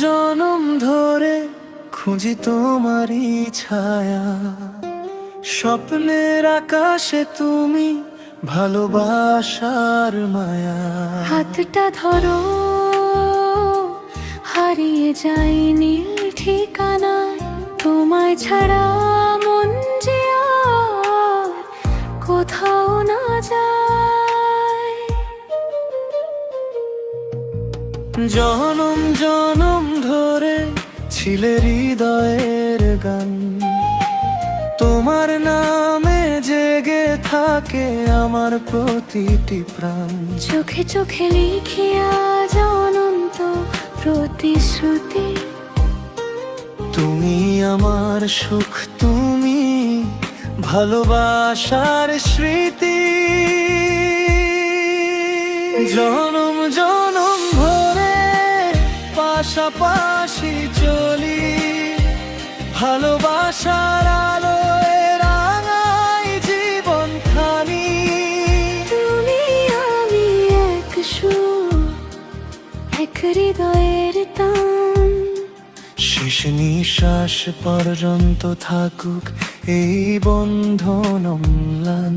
জনম ধরে খুঁজি তোমারই ছায়া, স্বপ্নের আকাশে তুমি, ভালোবাসার মায়া। হাতটা ধরো, হারিয়ে যায়নি ঠিকানায়, তোমায় ছাড়া মন যে আর কোথাও না যায়। জনম জনম ধরে ছিলে হৃদয়ের গান, তোমার নামে জেগে থাকে আমার প্রতিটি প্রাণ। চোখে চোখে লিখিয়া অনন্ত প্রতিশ্রুতি, তুমি আমার সুখ, তুমি ভালোবাসার স্মৃতি। জনম জনম ধরে পাশাপাশি চলি, ভালোবাসার আলোয় রাঙাই জীবন খানি। তুমি আমি এক সুর, এক হৃদয়ের টান। শেষ নিঃশ্বাস পর্যন্ত থাকুক এই বন্ধন অম্লান।